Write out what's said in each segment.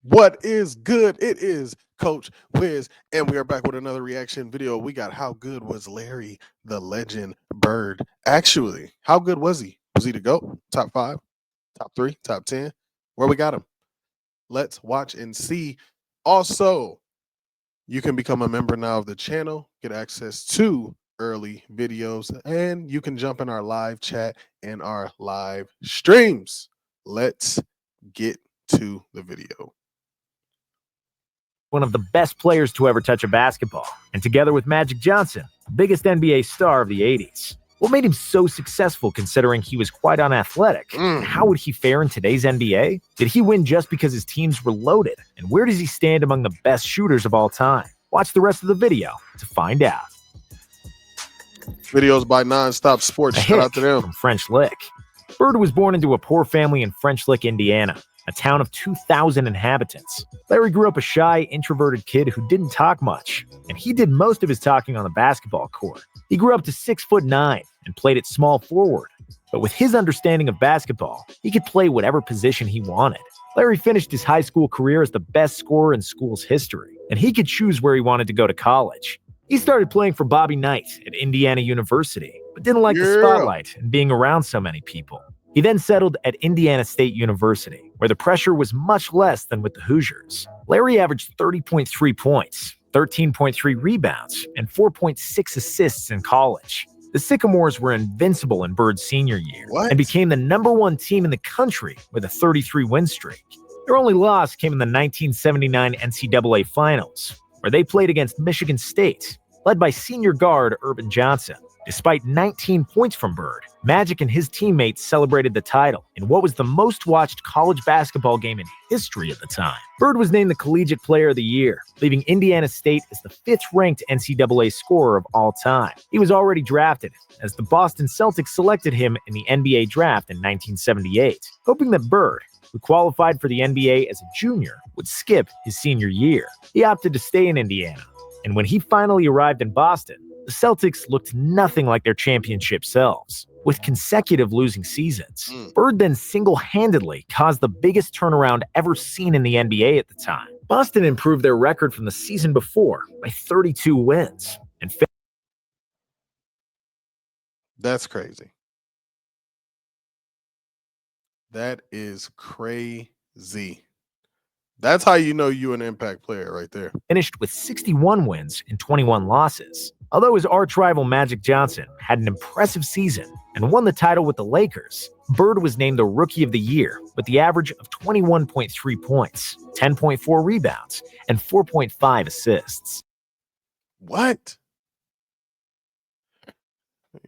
What is good? It is Coach Wiz, and we are back with another reaction video. We got how good was Larry the Legend Bird? Actually, how good was he? Was he to go? Top 5, top 3, top 10? Where we got him? Let's watch and see. Also, you can become a member now of the channel, get access to early videos, and you can jump in our live chat and our live streams. Let's get to the video. One of the best players to ever touch a basketball, and together with Magic Johnson, the biggest NBA star of the 80s. What made him so successful considering he was quite unathletic? How would he fare in today's NBA? Did he win just because his teams were loaded? And where does he stand among the best shooters of all time? Watch the rest of the video to find out. Videos by Nonstop Sports. Shout out to them. From French Lick. Bird was born into a poor family in French Lick, Indiana, a town of 2,000 inhabitants. Larry grew up a shy, introverted kid who didn't talk much, and he did most of his talking on the basketball court. He grew up to 6'9" and played at small forward, but with his understanding of basketball, he could play whatever position he wanted. Larry finished his high school career as the best scorer in school's history, and he could choose where he wanted to go to college. He started playing for Bobby Knight at Indiana University, but didn't like the spotlight and being around so many people. He then settled at Indiana State University, where the pressure was much less than with the Hoosiers. Larry averaged 30.3 points, 13.3 rebounds, and 4.6 assists in college. The Sycamores were invincible in Bird's senior year and became the #1 team in the country with a 33-win streak. Their only loss came in the 1979 NCAA Finals, where they played against Michigan State, led by senior guard Urban Johnson. Despite 19 points from Bird, Magic and his teammates celebrated the title in what was the most watched college basketball game in history at the time. Bird was named the Collegiate Player of the Year, leaving Indiana State as the 5th-ranked NCAA scorer of all time. He was already drafted, as the Boston Celtics selected him in the NBA draft in 1978, hoping that Bird, who qualified for the NBA as a junior, would skip his senior year. He opted to stay in Indiana, and when he finally arrived in Boston, the Celtics looked nothing like their championship selves, with consecutive losing seasons. Bird then single-handedly caused the biggest turnaround ever seen in the NBA at the time. Boston improved their record from the season before by 32 wins. And that's crazy. That is crazy. That's how you know you're an impact player right there. Finished with 61 wins and 21 losses. Although his arch-rival Magic Johnson had an impressive season and won the title with the Lakers, Bird was named the Rookie of the Year with the average of 21.3 points, 10.4 rebounds, and 4.5 assists. What?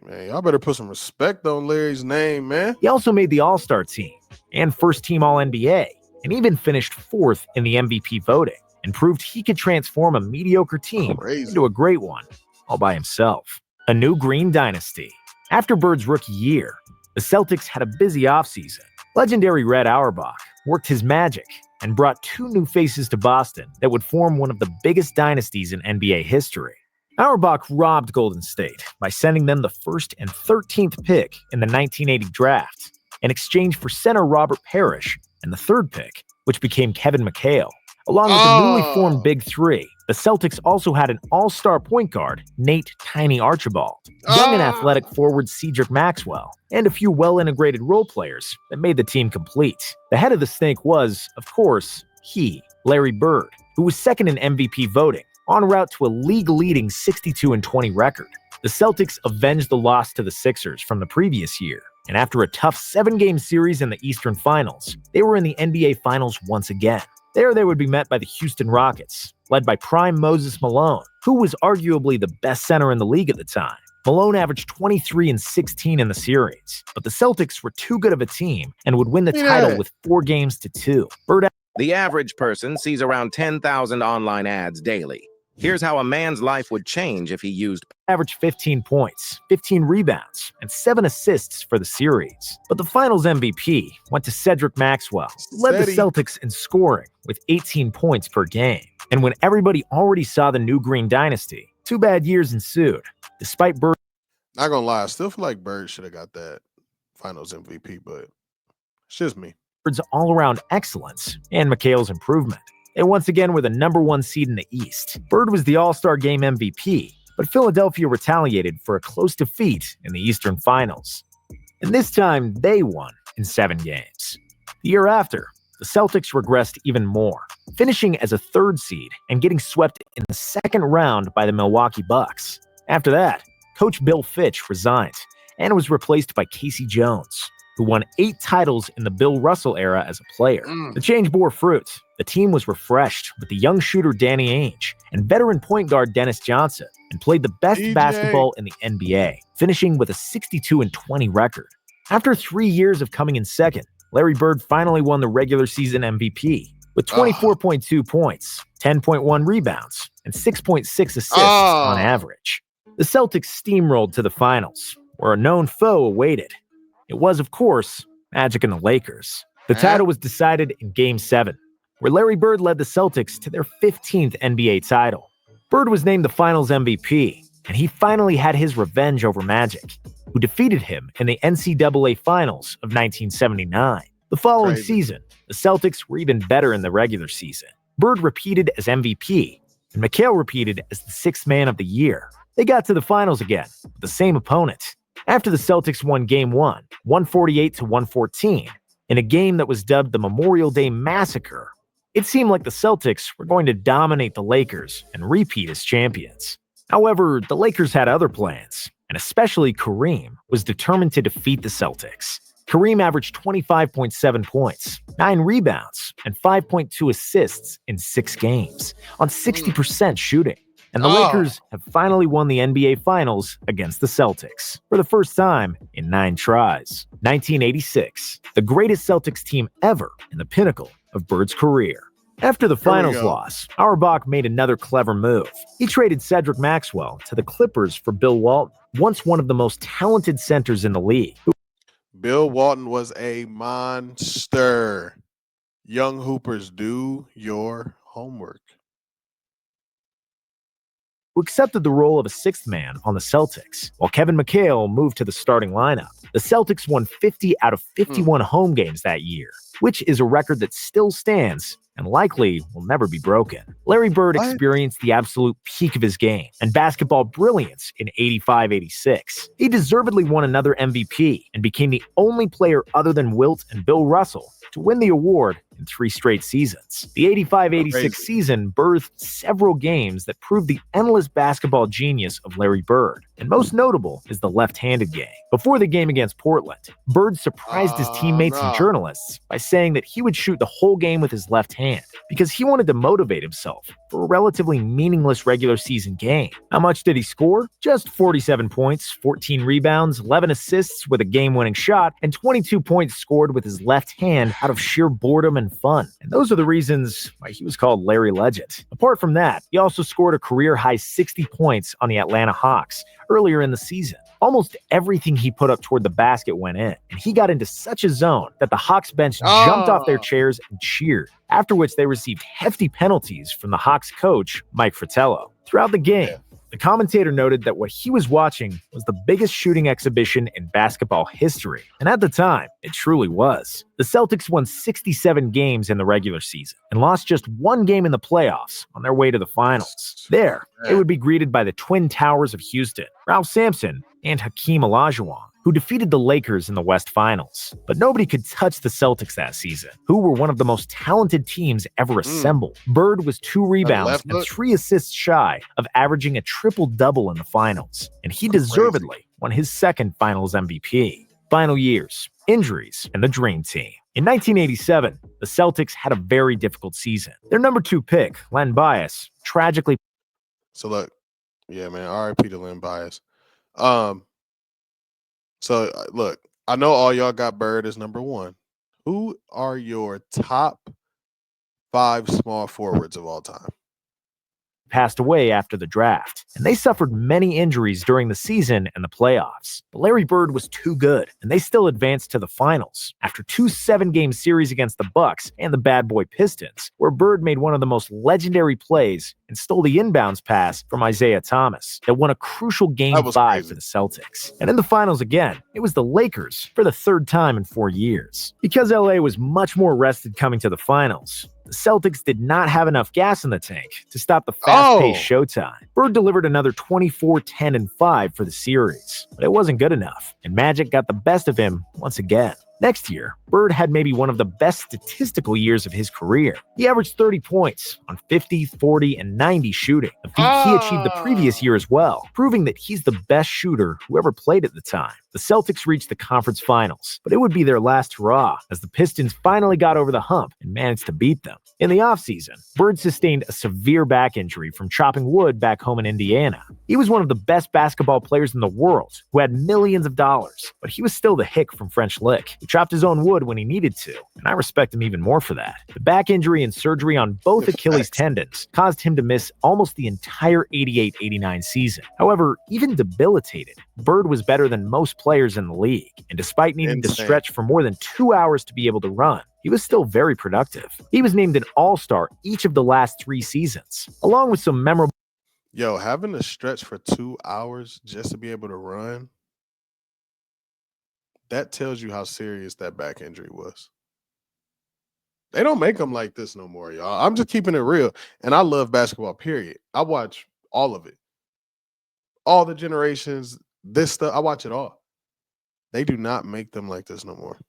Man, y'all better put some respect on Larry's name, man. He also made the All-Star team and first-team All-NBA, and even finished 4th in the MVP voting, and proved he could transform a mediocre team into a great one, all by himself. A new green dynasty. After Bird's rookie year, the Celtics had a busy offseason. Legendary Red Auerbach worked his magic and brought 2 new faces to Boston that would form one of the biggest dynasties in NBA history. Auerbach robbed Golden State by sending them the 1st and 13th pick in the 1980 draft, in exchange for center Robert Parrish and the 3rd pick, which became Kevin McHale. Along with the newly formed Big Three, the Celtics also had an all-star point guard, Nate Tiny Archibald, young and athletic forward Cedric Maxwell, and a few well-integrated role players that made the team complete. The head of the snake was, of course, Larry Bird, who was 2nd in MVP voting, en route to a league-leading 62-20 record. The Celtics avenged the loss to the Sixers from the previous year, and after a tough 7-game series in the Eastern Finals, they were in the NBA Finals once again. There they would be met by the Houston Rockets, led by prime Moses Malone, who was arguably the best center in the league at the time. Malone averaged 23 and 16 in the series, but the Celtics were too good of a team and would win the title with 4 games to 2. The average person sees around 10,000 online ads daily. Here's how a man's life would change if he used averaged 15 points, 15 rebounds, and 7 assists for the series. But the finals MVP went to Cedric Maxwell, who led the Celtics in scoring with 18 points per game. And when everybody already saw the new green dynasty, 2 bad years ensued. Despite Bird, not gonna lie, I still feel like Bird should have got that finals MVP, but it's just me. Bird's all-around excellence and McHale's improvement. They once again were the #1 seed in the East. Bird was the All-Star Game MVP, but Philadelphia retaliated for a close defeat in the Eastern Finals. And this time, they won in 7 games. The year after, the Celtics regressed even more, finishing as a 3rd seed and getting swept in the 2nd round by the Milwaukee Bucks. After that, Coach Bill Fitch resigned and was replaced by Casey Jones, who won 8 titles in the Bill Russell era as a player. The change bore fruit. The team was refreshed with the young shooter Danny Ainge and veteran point guard Dennis Johnson, and played the best basketball in the NBA, finishing with a 62-20 record. After 3 years of coming in second, Larry Bird finally won the regular season MVP with 24.2 points, 10.1 rebounds, and 6.6 assists on average. The Celtics steamrolled to the finals, where a known foe awaited. It was, of course, Magic and the Lakers. The title was decided in Game 7, where Larry Bird led the Celtics to their 15th NBA title. Bird was named the Finals MVP, and he finally had his revenge over Magic, who defeated him in the NCAA Finals of 1979. The following season, the Celtics were even better in the regular season. Bird repeated as MVP, and McHale repeated as the 6th man of the year. They got to the finals again, with the same opponent. After the Celtics won Game 1, 148-114, in a game that was dubbed the Memorial Day Massacre, it seemed like the Celtics were going to dominate the Lakers and repeat as champions. However, the Lakers had other plans, and especially Kareem was determined to defeat the Celtics. Kareem averaged 25.7 points, 9 rebounds, and 5.2 assists in 6 games, on 60% shooting. And the Lakers have finally won the NBA Finals against the Celtics for the first time in 9 tries. 1986, the greatest Celtics team ever and the pinnacle of Bird's career. After the finals loss, Auerbach made another clever move. He traded Cedric Maxwell to the Clippers for Bill Walton, once one of the most talented centers in the league. Bill Walton was a monster. Young hoopers, do your homework. Who accepted the role of a 6th man on the Celtics, while Kevin McHale moved to the starting lineup. The Celtics won 50 out of 51 home games that year, which is a record that still stands and likely will never be broken. Larry Bird experienced the absolute peak of his game and basketball brilliance in 85-86. He deservedly won another MVP and became the only player other than Wilt and Bill Russell to win the award in 3 straight seasons. The 85-86 season birthed several games that proved the endless basketball genius of Larry Bird, and most notable is the left-handed game. Before the game against Portland, Bird surprised his teammates and journalists by saying that he would shoot the whole game with his left hand because he wanted to motivate himself for a relatively meaningless regular season game. How much did he score? Just 47 points, 14 rebounds, 11 assists with a game-winning shot, and 22 points scored with his left hand out of sheer boredom and fun. And those are the reasons why he was called Larry Legend. Apart from that, he also scored a career-high 60 points on the Atlanta Hawks earlier in the season. Almost everything he put up toward the basket went in, and he got into such a zone that the Hawks bench jumped off their chairs and cheered, after which they received hefty penalties from the Hawks coach, Mike Fratello. Throughout the game, the commentator noted that what he was watching was the biggest shooting exhibition in basketball history, and at the time, it truly was. The Celtics won 67 games in the regular season and lost just 1 game in the playoffs on their way to the finals. There, they would be greeted by the Twin Towers of Houston, Ralph Sampson, and Hakeem Olajuwon, who defeated the Lakers in the West Finals. But nobody could touch the Celtics that season, who were one of the most talented teams ever assembled. Bird was 2 rebounds and 3 assists shy of averaging a triple-double in the finals, and he deservedly won his 2nd Finals MVP. Final years, injuries, and the Dream Team. In 1987, the Celtics had a very difficult season. Their number 2 pick, Len Bias, tragically... So look, yeah, man, RIP to Len Bias. Look, I know all y'all got Bird as number 1. Who are your top 5 small forwards of all time? passed away after the draft, and they suffered many injuries during the season and the playoffs. But Larry Bird was too good, and they still advanced to the finals after two 7-game series against the Bucks and the bad boy Pistons, where Bird made one of the most legendary plays and stole the inbounds pass from Isaiah Thomas that won a crucial Game 5 crazy for the Celtics. And in the finals again, it was the Lakers for the third time in 4 years. Because LA was much more rested coming to the finals, the Celtics did not have enough gas in the tank to stop the fast-paced showtime. Bird delivered another 24, 10, and 5 for the series, but it wasn't good enough, and Magic got the best of him once again. Next year, Bird had maybe one of the best statistical years of his career. He averaged 30 points on 50, 40, and 90 shooting, a feat he achieved the previous year as well, proving that he's the best shooter who ever played at the time. The Celtics reached the conference finals, but it would be their last hurrah as the Pistons finally got over the hump and managed to beat them. In the offseason, Bird sustained a severe back injury from chopping wood back home in Indiana. He was one of the best basketball players in the world who had millions of dollars, but he was still the hick from French Lick, who chopped his own wood when he needed to, and I respect him even more for that. The back injury and surgery on both Achilles tendons caused him to miss almost the entire 88-89 season. However, even debilitated, Bird was better than most players in the league, and despite needing to stretch for more than 2 hours to be able to run, he was still very productive. He was named an All-Star each of the last 3 seasons, along with some memorable... Yo, having to stretch for 2 hours just to be able to run, that tells you how serious that back injury was. They don't make them like this no more, y'all. I'm just keeping it real. And I love basketball, period. I watch all of it. All the generations, this stuff, I watch it all. They do not make them like this no more.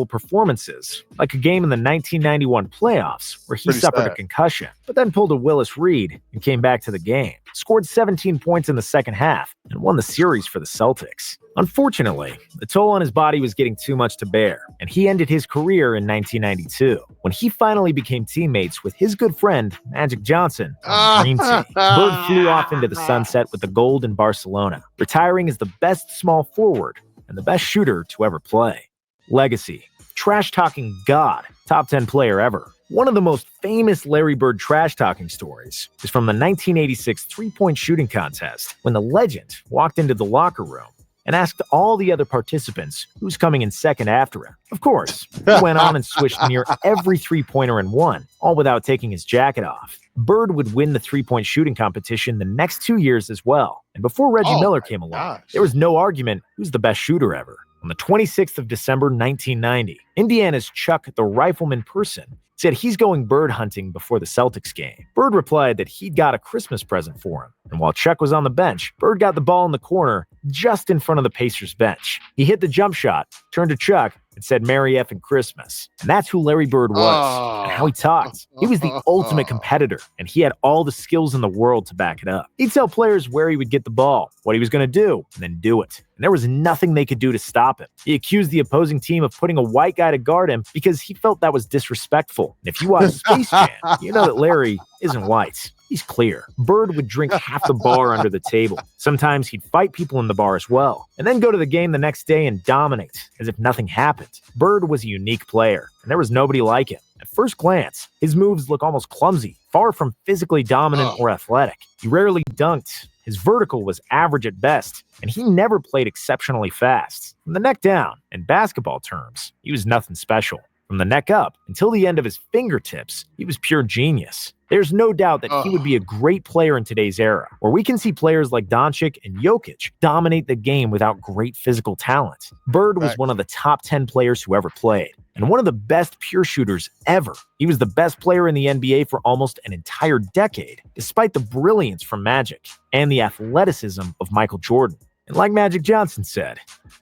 Performances, like a game in the 1991 playoffs where he suffered a concussion, but then pulled a Willis Reed and came back to the game, scored 17 points in the second half, and won the series for the Celtics. Unfortunately, the toll on his body was getting too much to bear, and he ended his career in 1992, when he finally became teammates with his good friend, Magic Johnson, on the Dream Team. Bird flew off into the sunset with the gold in Barcelona, retiring as the best small forward and the best shooter to ever play. Legacy. Trash-talking god. Top 10 player ever. One of the most famous Larry Bird trash-talking stories is from the 1986 three-point shooting contest, when the legend walked into the locker room and asked all the other participants who's coming in second after him. Of course, he went on and swished near every three-pointer and won, all without taking his jacket off. Bird would win the three-point shooting competition the next 2 years as well. And before Reggie Miller came along, there was no argument who's the best shooter ever. On the 26th of December, 1990, Indiana's Chuck the Rifleman Person said he's going bird hunting before the Celtics game. Bird replied that he'd got a Christmas present for him. And while Chuck was on the bench, Bird got the ball in the corner just in front of the Pacers bench. He hit the jump shot, turned to Chuck, and said Merry Effing Christmas. And that's who Larry Bird was and how he talked. He was the ultimate competitor, and he had all the skills in the world to back it up. He'd tell players where he would get the ball, what he was going to do, and then do it. And there was nothing they could do to stop him. He accused the opposing team of putting a white guy to guard him because he felt that was disrespectful. And if you watch Space Jam, you know that Larry isn't white. He's clear. Bird would drink half the bar under the table. Sometimes he'd fight people in the bar as well, and then go to the game the next day and dominate as if nothing happened. Bird was a unique player, and there was nobody like him. At first glance, his moves look almost clumsy, far from physically dominant or athletic. He rarely dunked. His vertical was average at best, and he never played exceptionally fast. From the neck down, in basketball terms, he was nothing special. From the neck up until the end of his fingertips, he was pure genius. There's no doubt that he would be a great player in today's era, where we can see players like Doncic and Jokic dominate the game without great physical talent. Bird was one of the top 10 players who ever played, and one of the best pure shooters ever. He was the best player in the NBA for almost an entire decade, despite the brilliance from Magic and the athleticism of Michael Jordan. And like Magic Johnson said,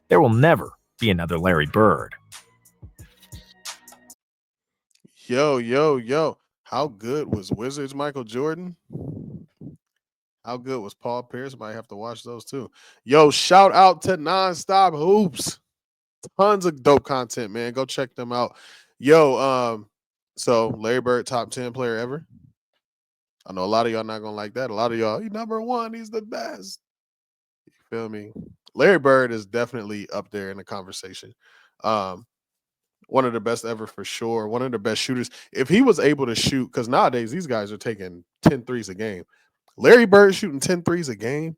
there will never be another Larry Bird. Yo. How good was Wizards Michael Jordan? How good was Paul Pierce? Might have to watch those too. Yo, shout out to Nonstop Hoops. Tons of dope content, man. Go check them out. Yo, so Larry Bird, top 10 player ever. I know a lot of y'all not gonna like that. A lot of y'all, he's number one, he's the best. You feel me? Larry Bird is definitely up there in the conversation. One of the best ever for sure. One of the best shooters. If he was able to shoot, because nowadays these guys are taking 10 threes a game. Larry Bird shooting 10 threes a game.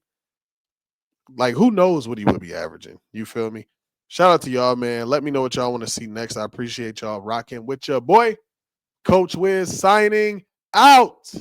Like, who knows what he would be averaging? You feel me? Shout out to y'all, man. Let me know what y'all want to see next. I appreciate y'all rocking with your boy, Coach Wiz, signing out.